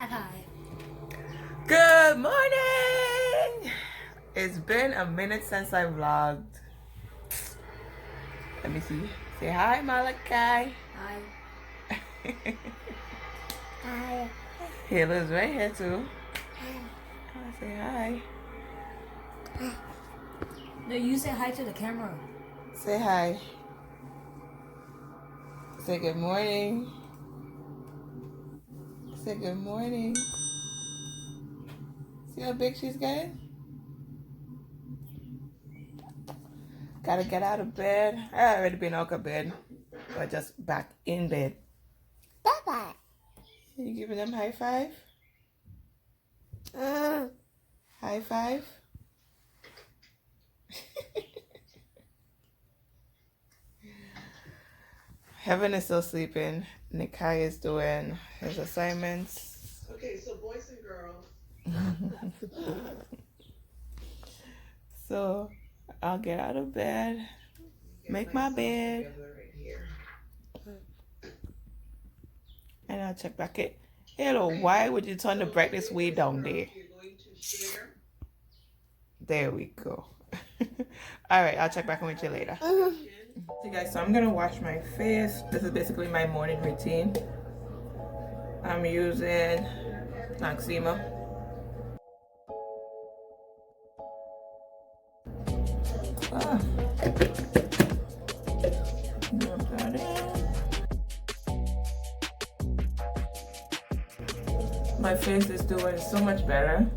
Hi. Good morning! It's been a minute since I vlogged. Let me see. Say hi, Malachi. Hi. Hi. Hila's right here too. Say hi. No, you say hi to the camera. Say hi. Say good morning. Say good morning. See how big she's getting? Gotta get out of bed. I already been out of bed, but just back in bed. Bye-bye. You giving them high five? High five? Heaven is still sleeping. Nikai is doing his assignments. Okay, so boys and girls. So I'll get out of bed, make my bed, and I'll check back it. Hello, why would you turn the brightness way down there? There we go. All right, I'll check back with you later. Okay guys, so I'm gonna wash my face. This is basically my morning routine. I'm using Noxzema. My face is doing so much better.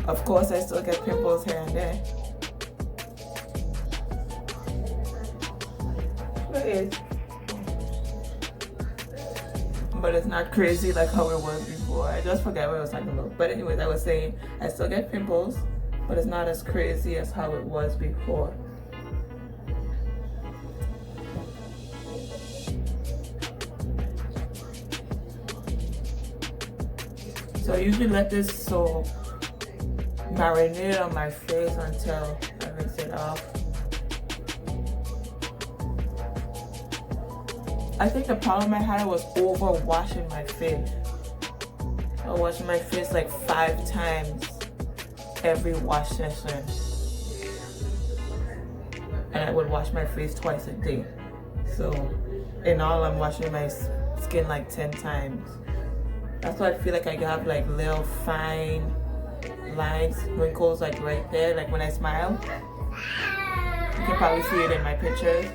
Of course, I still get pimples here and there. But it's not crazy like how it was before. I just forgot what I was talking about. But anyways, I was saying I still get pimples, but it's not as crazy as how it was before. So I usually let this soap marinate on my face until I rinse it off. I think the problem I had was over washing my face. I was washing my face like 5 times every wash session. And I would wash my face twice a day. So in all, I'm washing my skin like 10 times. That's why I feel like I have like little fine lines, wrinkles like right there, like when I smile. You can probably see it in my pictures.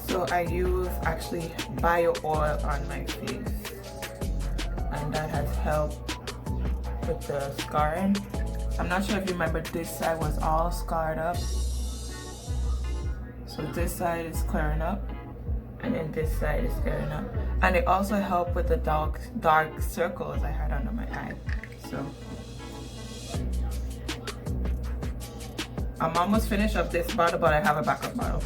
So I use actually bio oil on my face, and that has helped with the scarring. I'm not sure if you remember, this side was all scarred up. So this side is clearing up, and then this side is clearing up. And it also helped with the dark circles I had under my eye. So I'm almost finished up this bottle, but I have a backup bottle.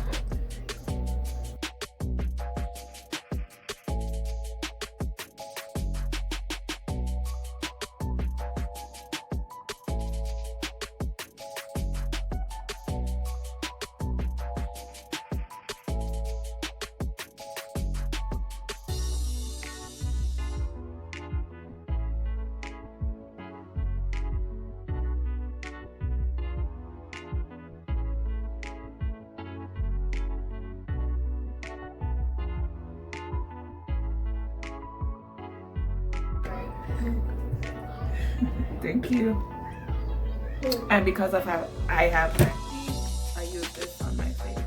Thank you. And because of how I have acne, I use this on my face.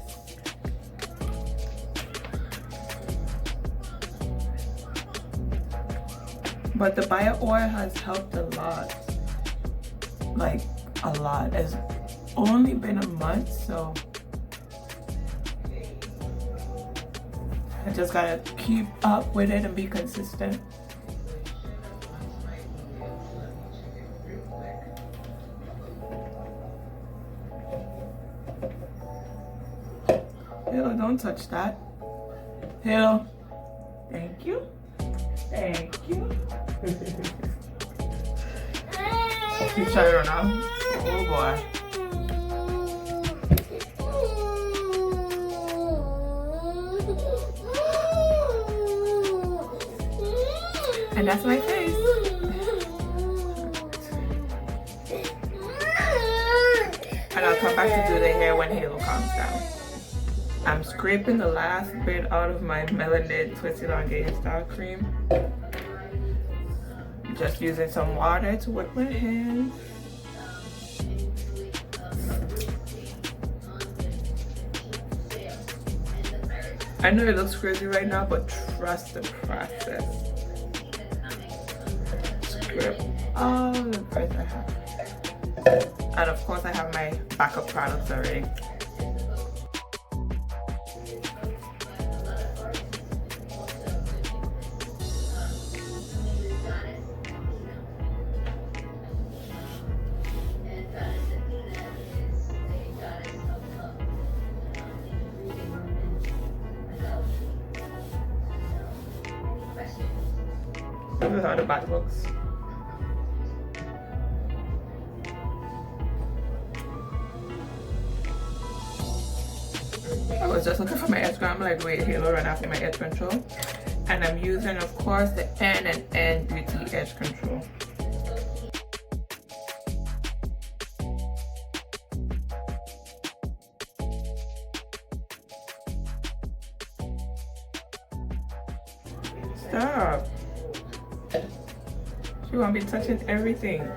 But the bio oil has helped a lot. Like a lot. It's only been a month, so I just gotta keep up with it and be consistent. Hello, don't touch that. Hello. Thank you. Thank you. Keep trying to run out. Oh boy. And that's my face. And I'll come back to do the hair when Halo calms down. I'm scraping the last bit out of my Melanin Twisted Elongating Style cream. Just using some water to wet my hands. I know it looks crazy right now, but trust the process. Scrape all the parts I have. And of course I have my backup products already. This is how the back looks. I was just looking for my edge control. I'm like, wait, Halo ran after my edge control. And I'm using, of course, the N Beauty Edge Control. Stop. She won't be touching everything.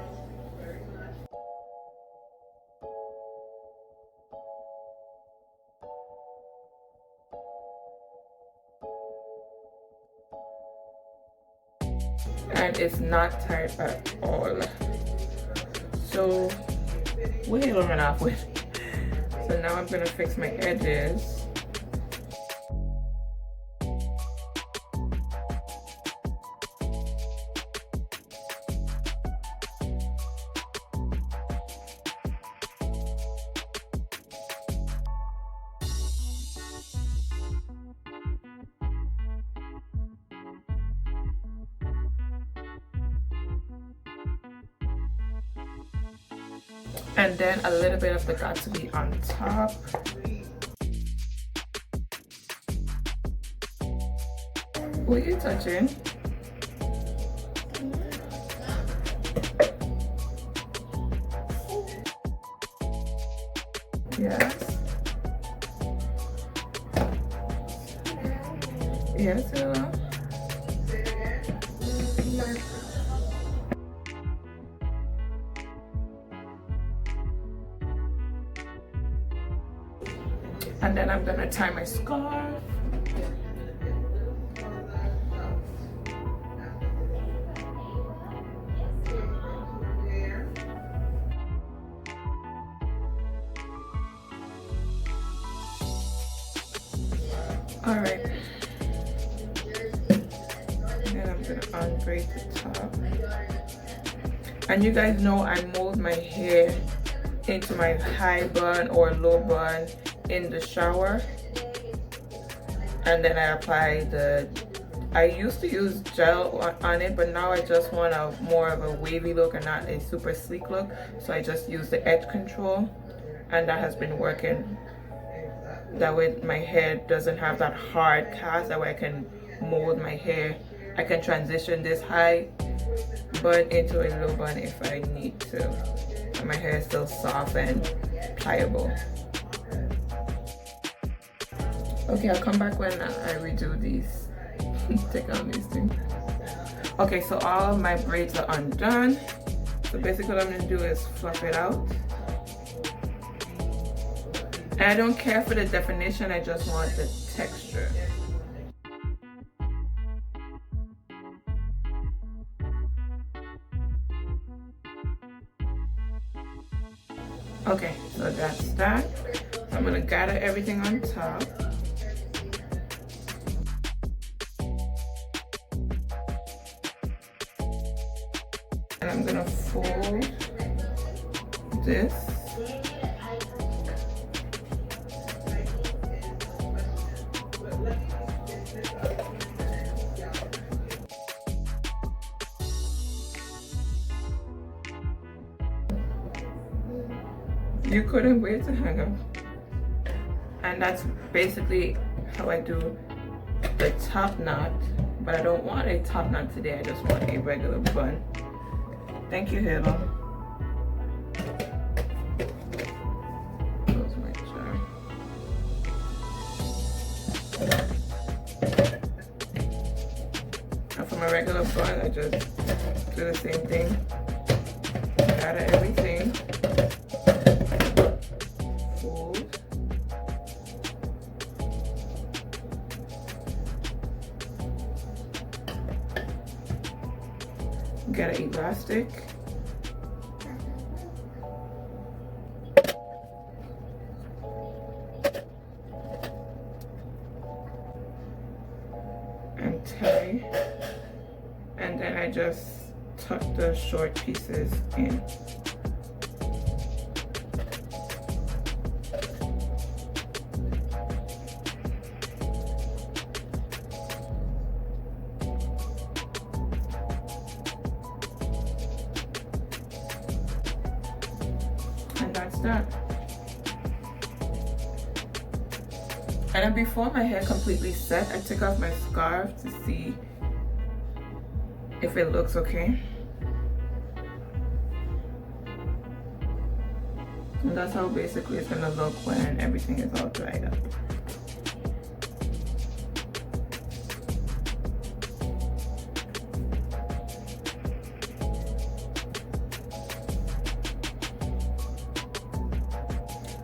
And it's not tight at all. So what are you run off with? So now I'm gonna fix my edges. And then a little bit of the got to be on top. What are you touching? Yes. Yes, hello. And then I'm gonna tie my scarf. All right. Then I'm gonna unbraid the top. And you guys know I mold my hair into my high bun or low bun in the shower, and then I apply I used to use gel on it, but now I just want a more of a wavy look and not a super sleek look, so I just use the edge control, and that has been working. That way my hair doesn't have that hard cast. That way I can mold my hair. I can transition this high bun into a low bun if I need to, and my hair is still soft and pliable. Okay, I'll come back when I redo these. Take out these things. Okay, so all of my braids are undone. So basically what I'm going to do is fluff it out. And I don't care for the definition, I just want the texture. Okay, so that's that. So I'm going to gather everything on top. And I'm going to fold this. You couldn't wait to hang up. And that's basically how I do the top knot. But I don't want a top knot today, I just want a regular bun. Thank you, Halo. Close my jar. And for my regular bun, I just do the same thing. Gather everything. Fold. Get an elastic. And tie. And then I just tuck the short pieces in. And that's that. And then before my hair completely set, I took off my scarf to see if it looks okay. And that's how basically it's gonna look when everything is all dried up.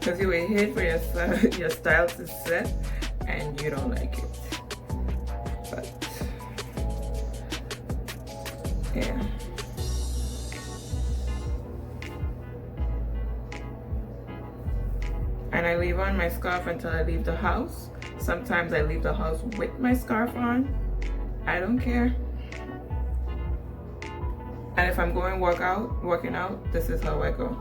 Because you wait for your style to set and you don't like it. But yeah. And I leave on my scarf until I leave the house. Sometimes I leave the house with my scarf on. I don't care. And if I'm going working out, this is how I go.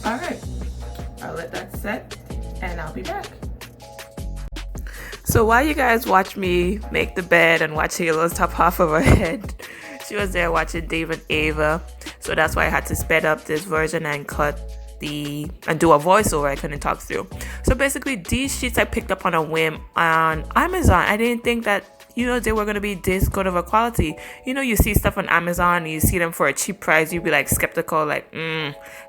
All right, I'll let that set and I'll be back. So while you guys watch me make the bed and watch Halo's top half of her head, she was there watching Dave and Ava. So that's why I had to sped up this version and and do a voiceover I couldn't talk through. So basically these sheets I picked up on a whim on Amazon. I didn't think that, you know, they were going to be this good of a quality. You know, you see stuff on Amazon and you see them for a cheap price, you'd be like skeptical, like,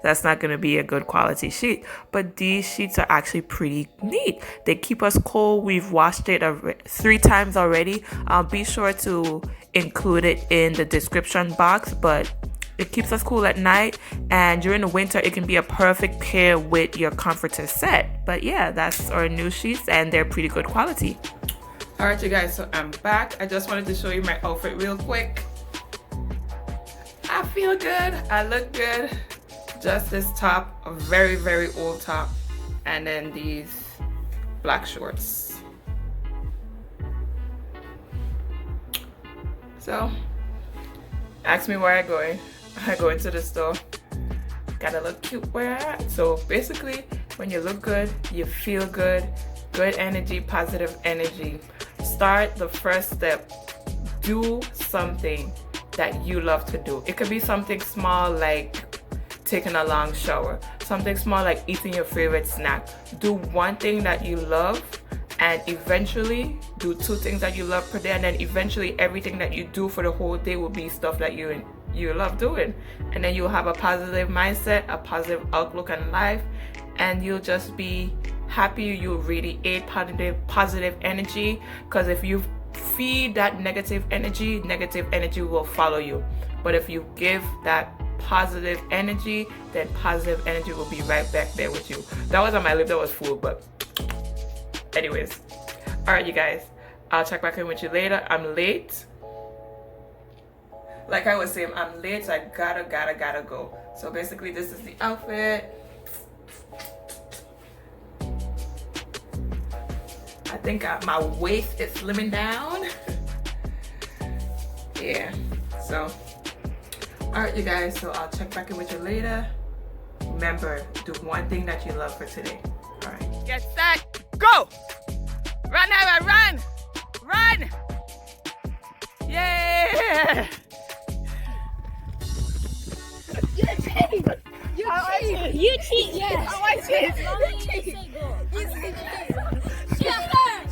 that's not going to be a good quality sheet. But these sheets are actually pretty neat. They keep us cool. We've washed it 3 times already. I'll be sure to include it in the description box, but it keeps us cool at night, and during the winter it can be a perfect pair with your comforter set. But yeah, that's our new sheets and they're pretty good quality. Alright you guys, so I'm back. I just wanted to show you my outfit real quick. I feel good, I look good. Just this top, a very, very old top, and then these black shorts. So, ask me where I'm going. I go into the store, gotta look cute where I'm at. So basically, when you look good, you feel good, good energy, positive energy. Start the first step. Do something that you love to do. It could be something small like taking a long shower, something small like eating your favorite snack. Do one thing that you love, and eventually do 2 things that you love per day, and then eventually everything that you do for the whole day will be stuff that you love doing, and then you'll have a positive mindset, a positive outlook on life, and you'll just be happy. You'll radiate positive energy, because if you've feed that negative energy will follow you. But if you give that positive energy, then positive energy will be right back there with you. That was on my lip, that was full, but anyways. Alright, you guys, I'll check back in with you later. I'm late. Like I was saying, I'm late, so I gotta go. So basically, this is the outfit. I think my waist is slimming down. Yeah, so alright, you guys, so I'll check back in with you later. Remember, do one thing that you love for today. Alright, get set, go! Run, Eva, run! Run! Yeah! You cheat! You cheat, yes! How I cheat?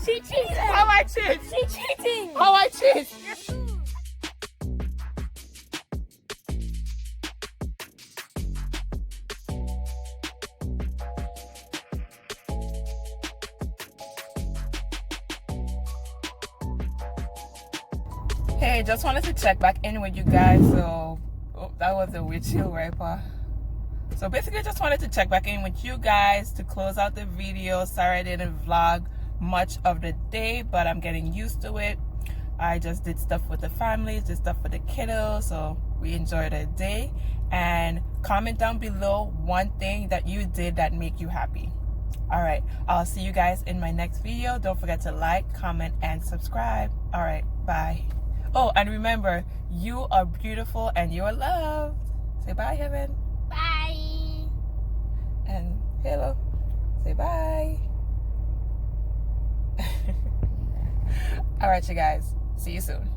She cheated! How I cheat? She cheating! How I cheat? Hey, just wanted to check back in with you guys. So, that was a windshield wiper. So basically, just wanted to check back in with you guys to close out the video. Sorry I didn't vlog much of the day, but I'm getting used to it. I just did stuff with the families, did stuff with the kiddos, so we enjoyed our day. And comment down below one thing that you did that make you happy. All right, I'll see you guys in my next video. Don't forget to like, comment, and subscribe. All right, bye. Oh, and remember, you are beautiful and you are loved. Say bye, Heaven. Bye! And hello. Say bye. All right, you guys. See you soon.